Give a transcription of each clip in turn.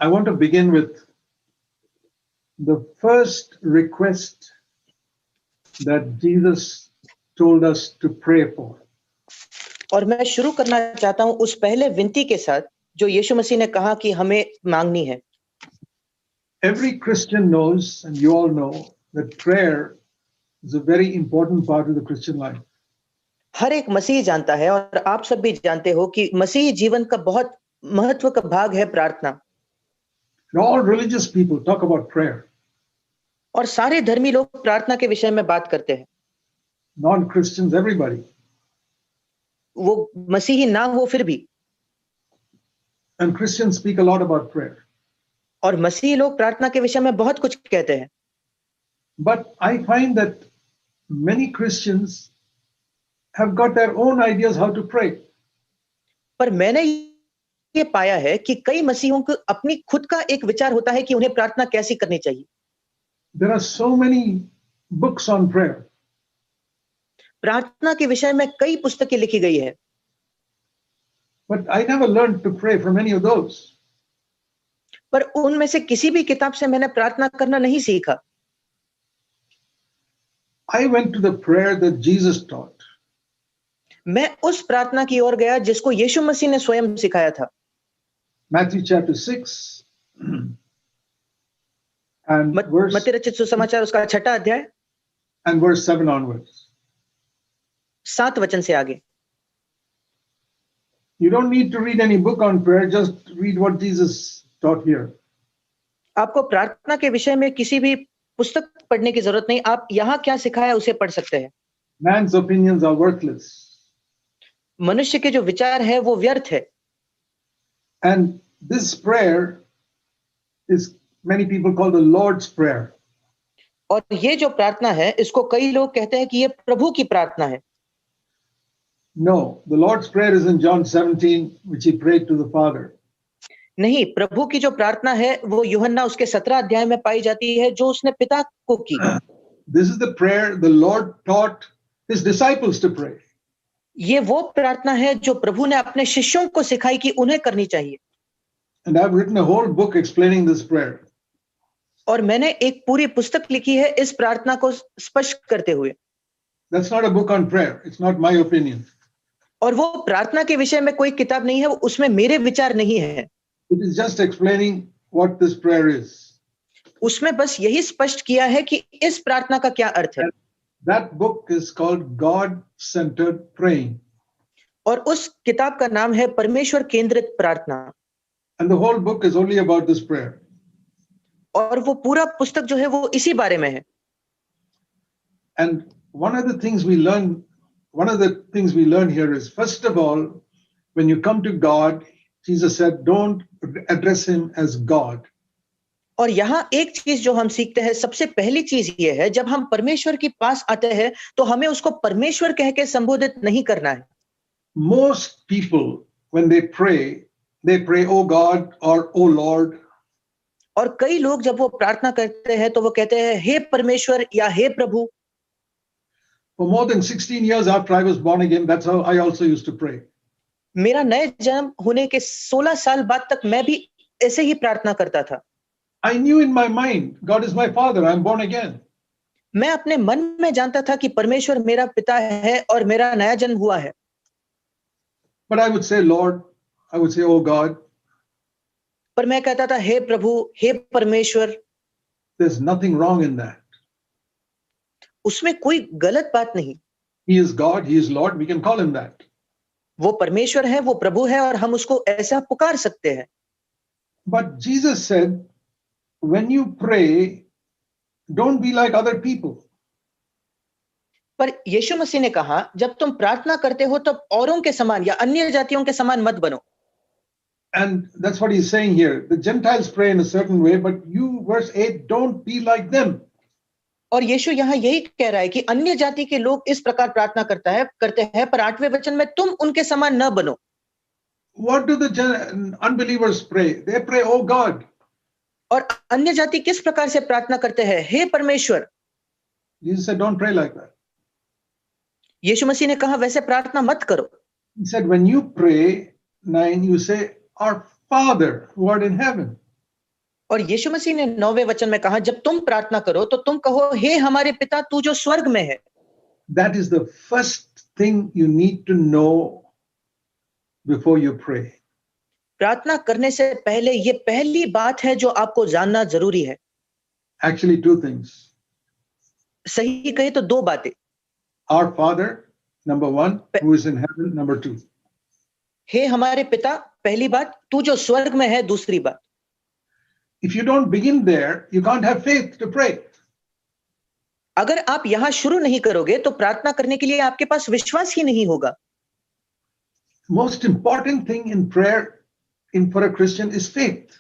I want to begin with the first request that Jesus told us to pray for. और मैं शुरू करना चाहता हूं उस पहले विनती के साथ जो यीशु मसीह ने कहा कि हमें मांगनी है। Every Christian knows, and you all know, that prayer is a very important part of the Christian life. हर एक मसीही जानता है और आप सब भी जानते हो कि मसीही जीवन का बहुत महत्व का भाग है प्रार्थना। And all religious people talk about prayer. और सारे धर्मी लोग प्रार्थना के विषय में बात करते हैं। Non-Christians, everybody. वो मसीही ना हो फिर भी। And Christians speak a lot about prayer. और मसीही लोग प्रार्थना के विषय में बहुत कुछ कहते हैं। But I find that many Christians have got their own ideas how to pray. पर मैंने ये पाया है कि कई मसीहों को अपनी खुद का एक विचार होता है कि उन्हें प्रार्थना कैसी करनी चाहिए। There are so many books on prayer. प्रार्थना के विषय में कई पुस्तकें लिखी गई है। But I never learned to pray from any of those. पर उनमें से किसी भी किताब से मैंने प्रार्थना करना नहीं सीखा। I went to the prayer that Jesus taught. मैं उस प्रार्थना की ओर गया जिसको यीशु मसीह ने स्वयं सिखाया था। Matthew chapter 6 and मत्ती रचित सुसमाचार उसका 6वां अध्याय and verse 7 onwards. 7 वचन से आगे। You don't need to read any book on prayer, just read what Jesus taught here. आपको प्रार्थना के विषय में किसी भी पुस्तक पढ़ने की जरूरत नहीं, आप यहाँ क्या सिखाया उसे पढ़ सकते हैं। Man's opinions are worthless. मनुष्य के जो विचार है वो व्यर्थ है। And this prayer is many people call the Lord's Prayer. और ये जो प्रार्थना है इसको कई लोग कहते हैं कि ये प्रभु की प्रार्थना है। No, the Lord's Prayer is in John 17, which he prayed to the Father. नहीं, प्रभु की जो प्रार्थना है वो यूहन्ना उसके 17 अध्याय में पाई जाती है जो उसने पिता को की। This is the prayer the Lord taught his disciples to pray. ये वो प्रार्थना है जो प्रभु ने अपने शिष्यों को सिखाई कि उन्हें करनी चाहिए। And I've written a whole book explaining this prayer. और मैंने एक पूरी पुस्तक लिखी है इस प्रार्थना को स्पष्ट करते हुए। That's not a book on prayer. It's not my opinion. और वो प्रार्थना के विषय में कोई किताब नहीं है, उसमें मेरे विचार नहीं है। It is just explaining what this prayer is. उसमें बस यही स्पष्ट किया है कि इस प्रार्थना का क्या अर्थ है। That book is called God-centered praying. और उस किताब का नाम है परमेश्वर केंद्रित प्रार्थना। And the whole book is only about this prayer. और वो पूरा पुस्तक जो है वो इसी बारे में है। And one of the things we learn here is, first of all, when you come to God, Jesus said, don't address him as God. और यहाँ एक चीज जो हम सीखते हैं, सबसे पहली चीज ये है, जब हम परमेश्वर के पास आते हैं तो हमें उसको परमेश्वर कह के संबोधित नहीं करना है। Most people, when they pray, oh God or oh Lord. और कई लोग जब वो प्रार्थना करते हैं तो वो कहते हैं हे परमेश्वर या हे प्रभु। For more than 16 years after I was born again, that's how I also used to pray. मेरा नए जन्म होने के 16 साल बाद तक मैं भी ऐसे ही प्रार्थना करता था। I knew in my mind, God is my father, I'm born again. मैं अपने मन में जानता था कि परमेश्वर मेरा पिता है और मेरा नया जन्म हुआ है। But I would say, Lord, I would say, oh God. पर मैं कहता था हे प्रभु, हे परमेश्वर। There's nothing wrong in that. उसमें कोई गलत बात नहीं। He is God, he is Lord, we can call him that. वो परमेश्वर है, वो प्रभु है और हम उसको ऐसा पुकार सकते हैं। But Jesus said, when you pray, don't be like other people. पर यीशु मसीह ने कहा, जब तुम प्रार्थना करते हो तब औरों के समान या अन्य जातियों के समान मत बनो। And that's what he's saying here. The Gentiles pray in a certain way, but you, verse 8, don't be like them. और यीशु यहाँ यही कह रहा है कि अन्य जाति के लोग इस प्रकार प्रार्थना करते हैं, पर 8वें वचन में तुम उनके समान न बनो। What do the unbelievers pray? They pray, oh God. और अन्य जाति किस प्रकार से प्रार्थना करते हैं? हे परमेश्वर। Jesus said, don't pray like that. यीशु मसीह ने कहा वैसे प्रार्थना मत करो। He said, when you pray, 9, you say, our Father who art in heaven. और यीशु मसीह ने 9वें वचन में कहा, जब तुम प्रार्थना करो तो तुम कहो, हे हमारे पिता तू जो स्वर्ग में है। That is the first thing you need to know before you pray. प्रार्थना करने से पहले ये पहली बात है जो आपको जानना जरूरी है। Actually, two things. सही कहे तो दो बातें। Our Father, number one, who is in heaven, number two. हे हमारे पिता पहली बात, तू जो स्वर्ग में है दूसरी बात। If you don't begin there, you can't have faith to pray. अगर आप यहां शुरू नहीं करोगे तो प्रार्थना करने के लिए आपके पास विश्वास ही नहीं होगा। Most important thing in prayer for a Christian is faith.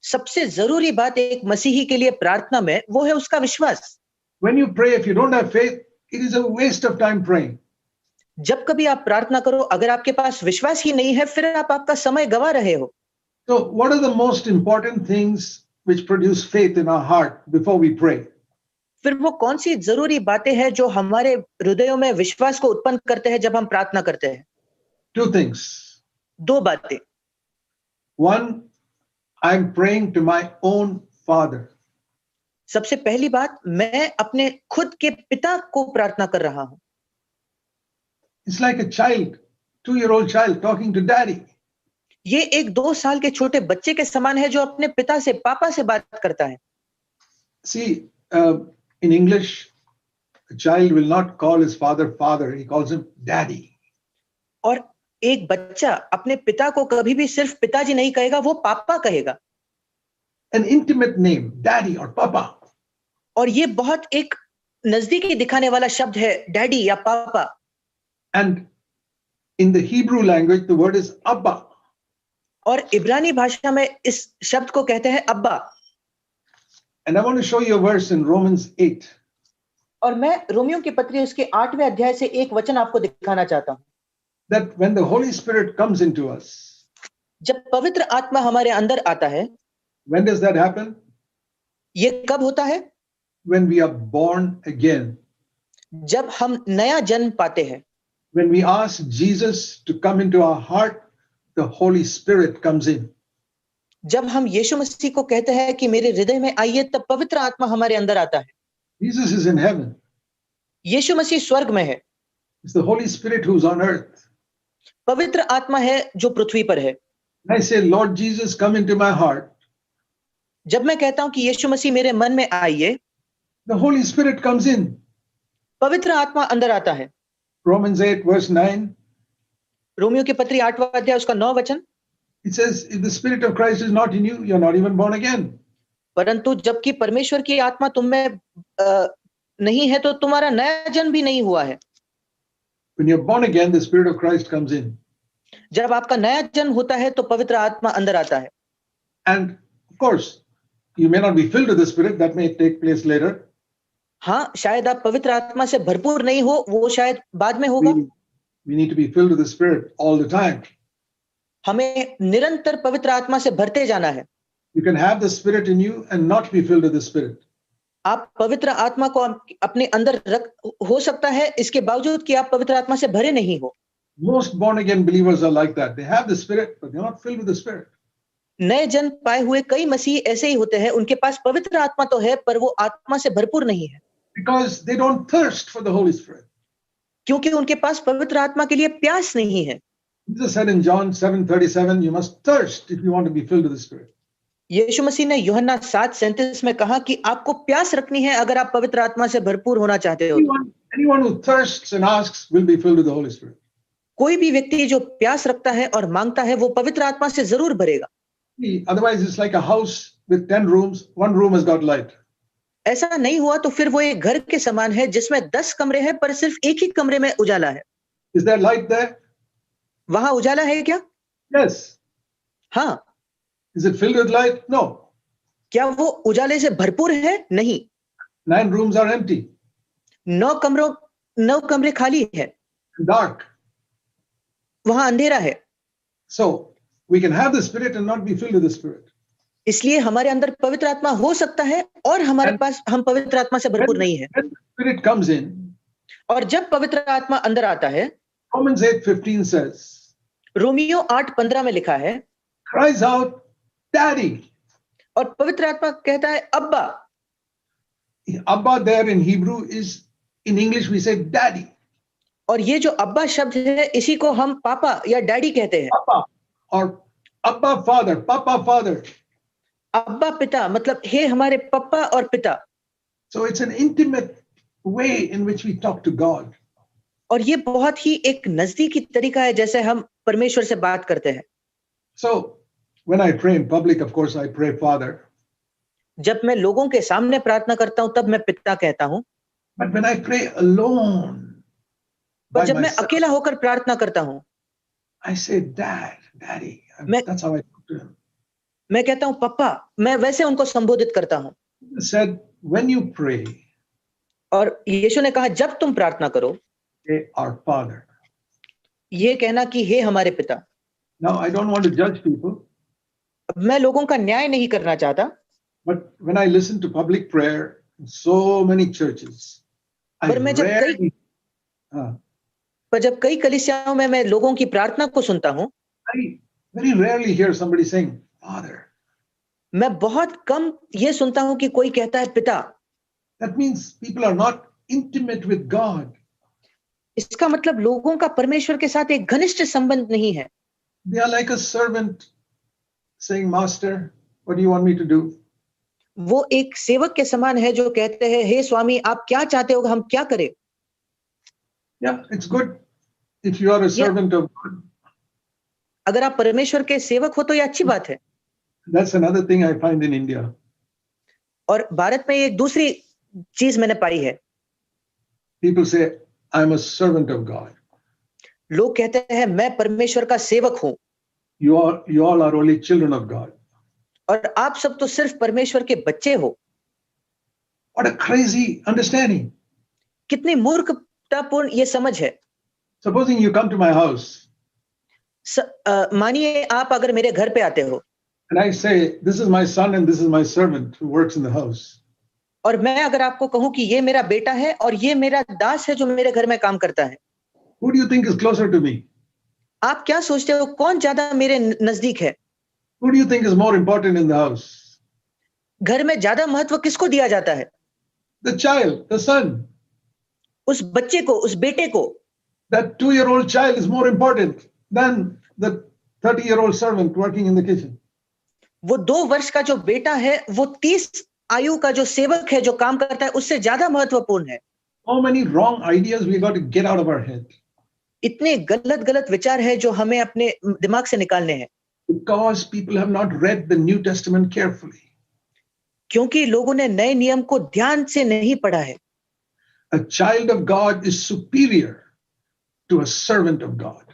सबसे जरूरी बात एक मसीही के लिए प्रार्थना में वो है उसका विश्वास। When you pray, if you don't have faith, it is a waste of time praying. जब कभी आप प्रार्थना करो अगर आपके पास विश्वास ही नहीं है फिर आप आपका समय गवा रहे हो। So, what are the most important things which produce faith in our heart before we pray? फिर वो कौन सी जरूरी बातें हैं जो हमारे हृदयों में विश्वास को उत्पन्न करते हैं जब हम प्रार्थना करते हैं? Two things. दो बातें। One, I'm praying to my own father. सबसे पहली बात, मैं अपने खुद के पिता को प्रार्थना कर रहा हूं। It's like a child, 2-year-old child talking to daddy. ये एक 2 साल के छोटे बच्चे के समान है जो अपने पिता से, पापा से बात करता है। See, in English, a child will not call his father father, he calls him daddy. और एक बच्चा अपने पिता को कभी भी सिर्फ पिताजी नहीं कहेगा, वो पापा कहेगा। An intimate name, daddy or papa. और ये बहुत एक नजदीकी दिखाने वाला शब्द है, डैडी या पापा। And in the Hebrew language, the word is Abba. और इब्रानी भाषा में इस शब्द को कहते हैं अब्बा। And I want to show you a verse in Romans 8. और मैं रोमियो की पत्री उसके 8वें अध्याय से एक वचन आपको दिखाना चाहता हूं। That when the Holy Spirit comes into us, जब पवित्र आत्मा हमारे अंदर आता है, when does that happen? ये कब होता है? When we are born again. जब हम नया जन्म पाते हैं। When we ask Jesus to come into our heart, the Holy Spirit comes in. जब हम यीशु मसीह को कहते हैं कि मेरे हृदय में आइए, तब पवित्र आत्मा हमारे अंदर आता है। Jesus is in heaven. यीशु मसीह स्वर्ग में है। It's the Holy Spirit who's on earth. पवित्र आत्मा है जो पृथ्वी पर है। When I say, Lord Jesus, come into my heart, जब मैं कहता हूं कि यीशु मसीह मेरे मन में आइए, the Holy Spirit comes in. पवित्र आत्मा अंदर आता है। Romans 8, verse 9, रोमियो की पत्री 8वां अध्याय उसका 9 वचन, it says, if the Spirit of Christ is not in you, you're not even born again. परंतु जबकि परमेश्वर की आत्मा तुम में नहीं है तो तुम्हारा नया जन्म भी नहीं हुआ है। When you're born again, the Spirit of Christ comes in. जब आपका नया जन्म होता है तो पवित्र आत्मा अंदर आता है। And of course, you may not be filled with the Spirit, that may take place later. हाँ, शायद आप पवित्र आत्मा से भरपूर नहीं हो, वो शायद बाद में होगा। We need to be filled with the Spirit all the time. हमें निरंतर पवित्र आत्मा से भरते जाना है। You can have the Spirit in you and not be filled with the Spirit. आप पवित्र आत्मा को अपने अंदर हो सकता है इसके बावजूद कि आप पवित्र आत्मा से भरे नहीं हो। Most born again believers are like that. They have the Spirit, but they're not filled with the Spirit. नए जन्म पाए हुए कई मसीह ऐसे ही होते हैं, उनके पास पवित्र आत्मा तो है पर वो आत्मा से भरपूर नहीं है। Because they don't thirst for the Holy Spirit. क्योंकि उनके पास पवित्र आत्मा के लिए प्यास नहीं है। Jesus said in John 7:37, you must thirst if you want to be filled with the Spirit. यीशु मसीह ने यूहन्ना 7:37 में कहा कि आपको प्यास रखनी है अगर आप पवित्र आत्मा से भरपूर होना चाहते हो। Anyone who thirsts and asks will be filled with the Holy Spirit. कोई भी व्यक्ति जो प्यास रखता है और मांगता है वो पवित्र आत्मा से जरूर भरेगा। Otherwise, it's like a house with 10 rooms. One room has got light. ऐसा नहीं हुआ तो फिर वो एक घर के समान है जिसमें 10 कमरे हैं पर सिर्फ एक ही कमरे में उजाला है। Is there light there? वहां उजाला है क्या? Yes. हाँ। Is it filled with light? No. क्या वो उजाले से भरपूर है? नहीं। 9 rooms are empty. 9 कमरे खाली है। Dark. वहां अंधेरा है। So we can have the Spirit and not be filled with the Spirit. इसलिए हमारे अंदर पवित्र आत्मा हो सकता है और हमारे पास हम पवित्र आत्मा से भरपूर नहीं है। When the Spirit comes in, और जब पवित्र आत्मा अंदर आता है, Romans 8:15 says, रोमियो 8:15 में लिखा है, cries out, Daddy. और पवित्र आत्मा कहता है अब्बा। Abba there in Hebrew is, in English we say daddy. और ये जो अब्बा शब्द है इसी को हम पापा या डैडी कहते हैं। Abba or Abba father, Papa father. अब्बा पिता मतलब हे हमारे पप्पा और पिता। So it's an intimate way in which we talk to God. और ये बहुत ही एक नजदीकी तरीका है जैसे हम परमेश्वर से बात करते हैं। So when I pray in public, of course, I pray Father. जब मैं लोगों के सामने प्रार्थना करता हूं तब मैं पिता कहता हूं, But when I pray alone पर by जब मैं myself, अकेला होकर प्रार्थना करता हूं, I say Dad, Daddy. मैं That's how I talk to him. मैं कहता हूं पप्पा, मैं वैसे उनको संबोधित करता हूं। He said, when you pray, और यीशु ने कहा जब तुम प्रार्थना करो, say our Father. ये कहना कि हे हमारे पिता। Now I don't want to judge people, अब मैं लोगों का न्याय नहीं करना चाहता, but when I listen to public prayer in so many churches, I पर मैं जब कई uh, कई कलीसियाओं में मैं लोगों की प्रार्थना को सुनता हूं, I very rarely hear somebody saying, Father. मैं बहुत कम ये सुनता हूं कि कोई कहता है पिता। That means people are not intimate with God. इसका मतलब लोगों का परमेश्वर के साथ एक घनिष्ठ संबंध नहीं है। They are like a servant saying, Master, what do you want me to do? वो एक सेवक के समान है जो कहते हैं हे स्वामी आप क्या चाहते हो हम क्या करें। Yeah, it's good if you are a Yeah. servant of God. अगर आप परमेश्वर के सेवक हो तो ये अच्छी बात है। That's another thing I find in India. और भारत में एक दूसरी चीज मैंने पाई है, People say, I'm a servant of God. लोग कहते हैं मैं परमेश्वर का सेवक हूं You all are only children of God. और आप सब तो सिर्फ परमेश्वर के बच्चे हो। What a crazy understanding. कितनी मूर्खतापूर्ण ये समझ है। Supposing you come to my house मानिए आप अगर मेरे घर पे आते हो and I say, this is my son and this is my servant who works in the house. और मैं अगर आपको कहूं कि ये मेरा बेटा है और ये मेरा दास है जो मेरे घर में काम करता है, Who do you think is closer to me? आप क्या सोचते हो कौन ज्यादा मेरे नजदीक है? Who do you think is more important in the house? घर में ज्यादा महत्व किसको दिया जाता है? The child, the son. उस बच्चे को, उस बेटे को। That 2-year-old child is more important than the 30-year-old servant working in the kitchen. वो 2 वर्ष का जो बेटा है वो 30 आयु का जो सेवक है जो काम करता है उससे ज्यादा महत्वपूर्ण है। How many wrong ideas we got to get out of our head. इतने गलत गलत विचार है जो हमें अपने दिमाग से निकालने हैं। Because people have not read the New Testament carefully. क्योंकि लोगों ने नए नियम को ध्यान से नहीं पढ़ा है। A child of God is superior to a servant of God.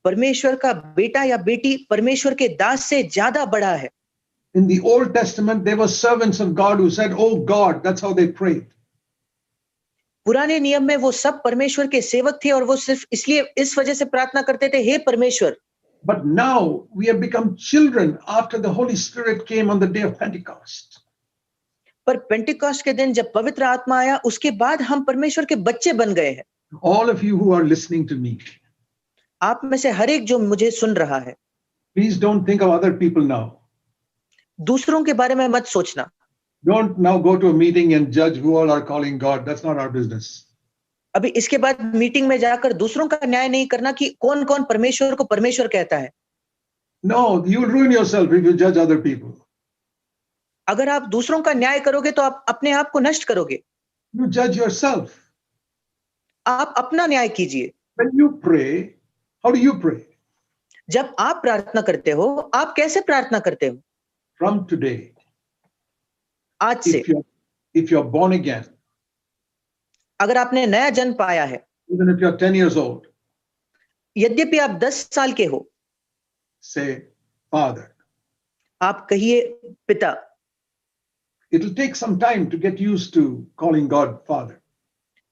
परमेश्वर का बेटा या बेटी परमेश्वर के दास से ज्यादा बड़ा है। In the Old Testament, there were servants of God who said, Oh God, that's how they prayed. पुराने नियम में वो सब परमेश्वर के सेवक थे और वो सिर्फ इसलिए इस वजह से प्रार्थना करते थे हे परमेश्वर। But now we have become children after the Holy Spirit came on the day of Pentecost. पर पेंटिकॉस्ट के दिन जब पवित्र आत्मा आया उसके बाद हम परमेश्वर के बच्चे बन गए हैं। All of you who are listening to me, आप में से हर एक जो मुझे सुन रहा है, please don't think of other people now. दूसरों के बारे में मत सोचना। Don't now go to a meeting and judge who all are calling God. That's not our business. अभी इसके बाद मीटिंग में जाकर दूसरों का न्याय नहीं करना कि कौन कौन परमेश्वर को परमेश्वर कहता है। No, you will ruin yourself if you judge other people. अगर आप दूसरों का न्याय करोगे तो आप अपने आप को नष्ट करोगे। You judge yourself. आप अपना न्याय कीजिए। When you pray, how do you pray? जब आप प्रार्थना करते हो आप कैसे प्रार्थना करते हो? From today, आज से if you're born again, अगर आपने नया जन्म पाया है, even if you're 10 years old, यद्यपि आप 10 साल के हो, say, Father. आप कहिए पिता। It'll take some time to get used to calling God Father.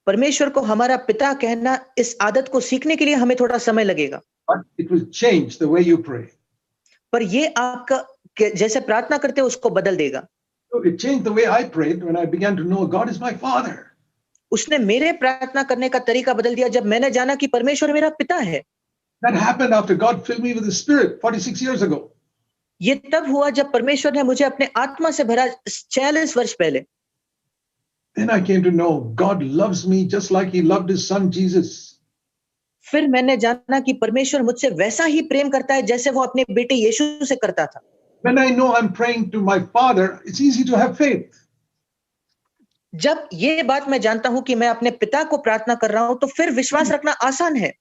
परमेश्वर को हमारा पिता कहना इस आदत को सीखने के लिए हमें थोड़ा समय लगेगा, But it will change the way you pray. पर ये आपका जैसे प्रार्थना करते हो उसको बदल देगा। So it changed the way I prayed when I began to know God is my Father. उसने मेरे प्रार्थना करने का तरीका बदल दिया जब मैंने जाना कि परमेश्वर मेरा पिता है। That happened after God filled me with the Spirit 46 years ago. ये तब हुआ जब परमेश्वर ने मुझे अपने आत्मा से भरा 46 वर्ष पहले। Then I came to know God loves me just like he loved his son Jesus. फिर मैंने जाना कि परमेश्वर मुझसे वैसा ही प्रेम करता है जैसे वो अपने बेटे यीशु से करता था। When I know I'm praying to my Father, it's easy to have faith. जब ये बात मैं जानता हूं कि मैं अपने पिता को प्रार्थना कर रहा हूं तो फिर विश्वास रखना आसान है।